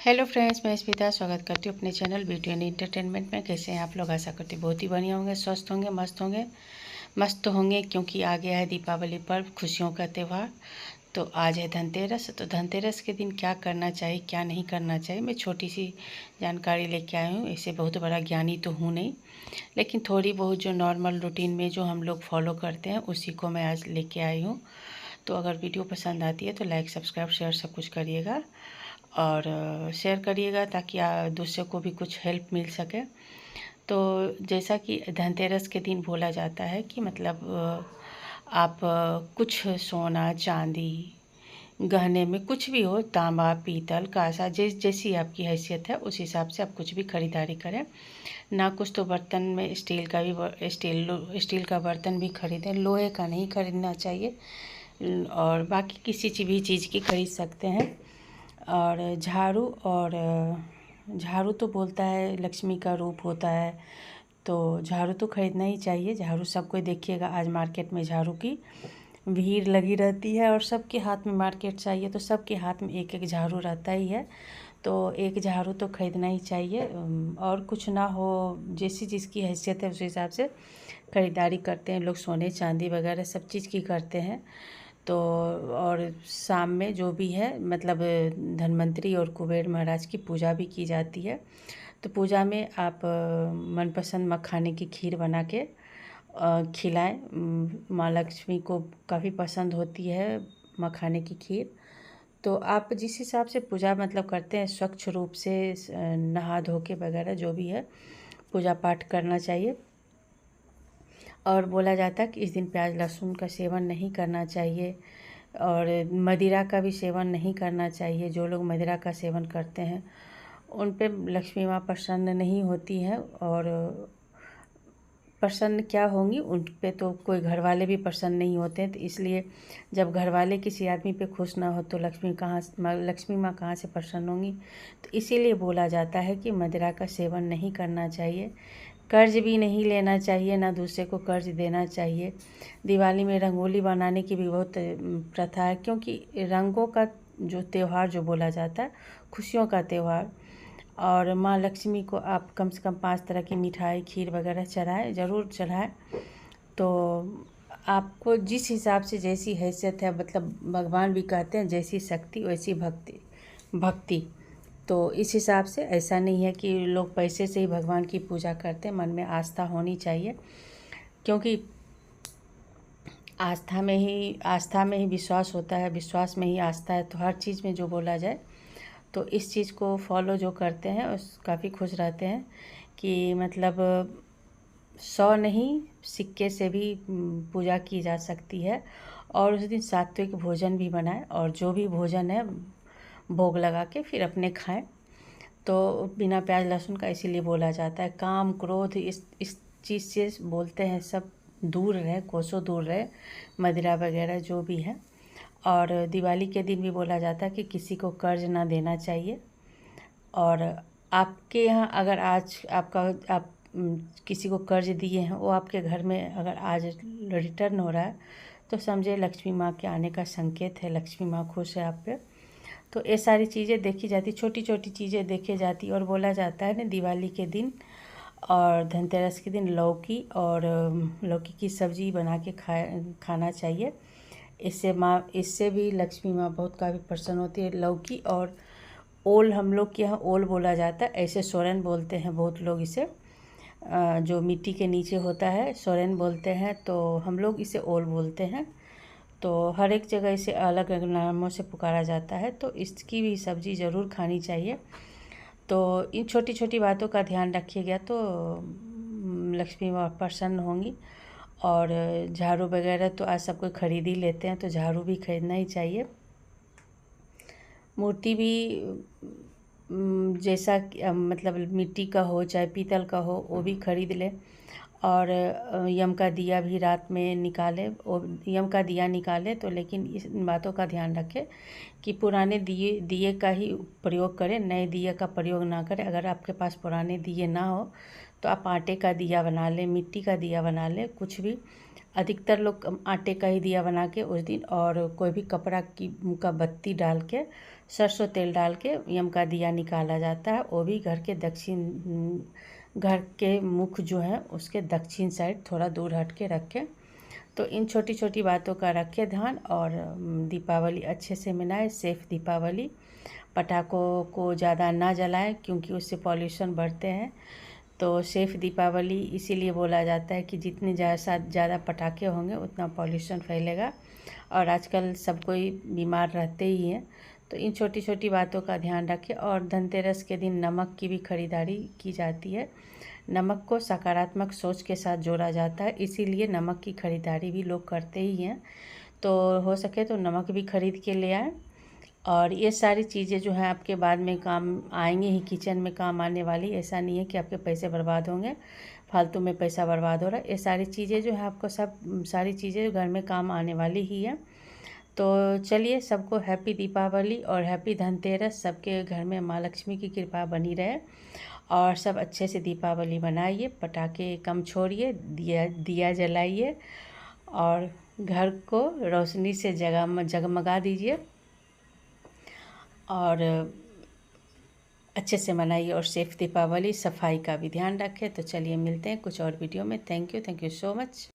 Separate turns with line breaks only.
Hello friends, मैं स्मिता स्वागत करती हूँ अपने चैनल ब्यूटी एंड एंटरटेनमेंट में। कैसे हैं आप लोग? आशा करती हूँ बहुत ही बढ़िया होंगे, स्वस्थ होंगे, मस्त होंगे क्योंकि आ गया है दीपावली पर्व, खुशियों का त्यौहार। तो आज है धनतेरस। तो धनतेरस के दिन क्या करना चाहिए, क्या नहीं करना चाहिए, मैं छोटी सी जानकारी लेके आई हूँ। ऐसे बहुत बड़ा ज्ञानी तो हूँ नहीं, लेकिन थोड़ी बहुत जो नॉर्मल रूटीन में जो हम लोग फॉलो करते हैं उसी को मैं आज लेके आई हूँ। तो अगर वीडियो पसंद आती है तो लाइक, सब्सक्राइब, शेयर सब कुछ करिएगा और शेयर करिएगा ताकि दूसरे को भी कुछ हेल्प मिल सके। तो जैसा कि धनतेरस के दिन बोला जाता है कि मतलब आप कुछ सोना चांदी गहने में कुछ भी हो, तांबा पीतल कांसा, जैसी आपकी हैसियत है उस हिसाब से आप कुछ भी खरीदारी करें। ना कुछ तो बर्तन में स्टील का भी स्टील का बर्तन भी खरीदें, लोहे का नहीं खरीदना चाहिए। और बाकी किसी भी चीज़ की खरीद सकते हैं। और झाड़ू तो बोलता है लक्ष्मी का रूप होता है, तो झाड़ू तो खरीदना ही चाहिए। झाड़ू सबको देखिएगा, आज मार्केट में झाड़ू की भीड़ लगी रहती है और सबके हाथ में मार्केट चाहिए तो सबके हाथ में एक एक झाड़ू रहता ही है। तो एक झाड़ू तो खरीदना ही चाहिए। और कुछ ना हो, जैसी जिसकी हैसियत है उस हिसाब से खरीदारी करते हैं लोग। सोने चांदी वगैरह सब चीज़ की करते हैं। तो और शाम में जो भी है मतलब धन्वंतरी और कुबेर महाराज की पूजा भी की जाती है। तो पूजा में आप मनपसंद मखाने की खीर बना के खिलाएं। माँ लक्ष्मी को काफ़ी पसंद होती है मखाने की खीर। तो आप जिस हिसाब से पूजा मतलब करते हैं, स्वच्छ रूप से नहा धो के वगैरह जो भी है पूजा पाठ करना चाहिए। और बोला जाता है कि इस दिन प्याज लहसुन का सेवन नहीं करना चाहिए और मदिरा का भी सेवन नहीं करना चाहिए। जो लोग मदिरा का सेवन करते हैं उन पे लक्ष्मी माँ प्रसन्न नहीं होती हैं। और प्रसन्न क्या होंगी, उन पे तो कोई घर वाले भी प्रसन्न नहीं होते हैं। तो इसलिए जब घर वाले किसी आदमी पे खुश ना हो तो लक्ष्मी माँ कहाँ से प्रसन्न होंगी। तो इसीलिए बोला जाता है कि मदिरा का सेवन नहीं करना चाहिए। कर्ज भी नहीं लेना चाहिए, ना दूसरे को कर्ज देना चाहिए। दिवाली में रंगोली बनाने की भी बहुत प्रथा है, क्योंकि रंगों का जो त्यौहार जो बोला जाता है, खुशियों का त्यौहार। और माँ लक्ष्मी को आप कम से कम 5 तरह की मिठाई खीर वगैरह चढ़ाएं, ज़रूर चढ़ाएं। तो आपको जिस हिसाब से जैसी हैसियत है, मतलब भगवान भी कहते हैं जैसी शक्ति वैसी भक्ति। तो इस हिसाब से ऐसा नहीं है कि लोग पैसे से ही भगवान की पूजा करते हैं। मन में आस्था होनी चाहिए, क्योंकि आस्था में ही विश्वास होता है, विश्वास में ही आस्था है। तो हर चीज़ में जो बोला जाए तो इस चीज़ को फॉलो जो करते हैं उस काफ़ी खुश रहते हैं कि मतलब 100 नहीं सिक्के से भी पूजा की जा सकती है। और उस दिन सात्विक भोजन भी बनाएं और जो भी भोजन है भोग लगा के फिर अपने खाएं। तो बिना प्याज लहसुन का इसीलिए बोला जाता है। काम क्रोध इस चीज़ से बोलते हैं सब दूर रहे, कोसों दूर रहे, मदिरा वगैरह जो भी है। और दिवाली के दिन भी बोला जाता है कि किसी को कर्ज ना देना चाहिए। और आपके यहाँ अगर आज आप किसी को कर्ज दिए हैं, वो आपके घर में अगर आज रिटर्न हो रहा है तो समझे लक्ष्मी माँ के आने का संकेत है, लक्ष्मी माँ खुश है आप पे। तो ये सारी चीज़ें देखी जाती, छोटी छोटी चीज़ें देखी जाती। और बोला जाता है ना, दिवाली के दिन और धनतेरस के दिन लौकी की सब्ज़ी बना के खाना चाहिए। इससे भी लक्ष्मी माँ बहुत काफ़ी प्रसन्न होती है। लौकी और ओल, हम लोग के यहाँ ओल बोला जाता है, ऐसे सोरेन बोलते हैं बहुत लोग इसे। जो मिट्टी के नीचे होता है सोरेन बोलते हैं, तो हम लोग इसे ओल बोलते हैं। तो हर एक जगह इसे अलग अलग नामों से पुकारा जाता है। तो इसकी भी सब्ज़ी ज़रूर खानी चाहिए। तो इन छोटी छोटी बातों का ध्यान रखिएगा तो लक्ष्मी माँ प्रसन्न होंगी। और झाड़ू वगैरह तो आज सब कोई खरीद ही लेते हैं, तो झाड़ू भी खरीदना ही चाहिए। मूर्ति भी जैसा मतलब मिट्टी का हो चाहे पीतल का हो वो भी खरीद ले। और यम का दिया भी रात में निकाले, और यम का दिया निकाले तो लेकिन इस बातों का ध्यान रखें कि पुराने दिए का ही प्रयोग करें, नए दिए का प्रयोग ना करें। अगर आपके पास पुराने दिए ना हो तो आप आटे का दिया बना लें, मिट्टी का दिया बना लें, कुछ भी। अधिकतर लोग आटे का ही दिया बना के उस दिन, और कोई भी कपड़ा की का बत्ती डाल के सरसों तेल डाल के यम का दिया निकाला जाता है। वो भी घर के मुख जो है उसके दक्षिण साइड थोड़ा दूर हट के रखें। तो इन छोटी छोटी बातों का रखें ध्यान, और दीपावली अच्छे से मनाएं, सेफ दीपावली। पटाखों को ज़्यादा ना जलाएं क्योंकि उससे पॉल्यूशन बढ़ते हैं। तो सेफ दीपावली इसीलिए बोला जाता है कि जितने ज़्यादा पटाखे होंगे उतना पॉल्यूशन फैलेगा, और आजकल सब कोई बीमार रहते ही हैं। तो इन छोटी छोटी बातों का ध्यान रखें। और धनतेरस के दिन नमक की भी खरीदारी की जाती है। नमक को सकारात्मक सोच के साथ जोड़ा जाता है, इसीलिए नमक की खरीदारी भी लोग करते ही हैं। तो हो सके तो नमक भी खरीद के ले आएँ। और ये सारी चीज़ें जो हैं आपके बाद में काम आएंगी ही, किचन में काम आने वाली। ऐसा नहीं है कि आपके पैसे बर्बाद होंगे, फालतू में पैसा बर्बाद हो रहा है। ये सारी चीज़ें जो है आपको सारी चीज़ें घर में काम आने वाली ही है। तो चलिए, सबको हैप्पी दीपावली और हैप्पी धनतेरस। सबके घर में माँ लक्ष्मी की कृपा बनी रहे, और सब अच्छे से दीपावली मनाइए। पटाखे कम छोड़िए, दिया जलाइए, और घर को रोशनी से जगमगा दीजिए, और अच्छे से मनाइए। और सेफ दीपावली, सफाई का भी ध्यान रखें। तो चलिए, मिलते हैं कुछ और वीडियो में। Thank you so much.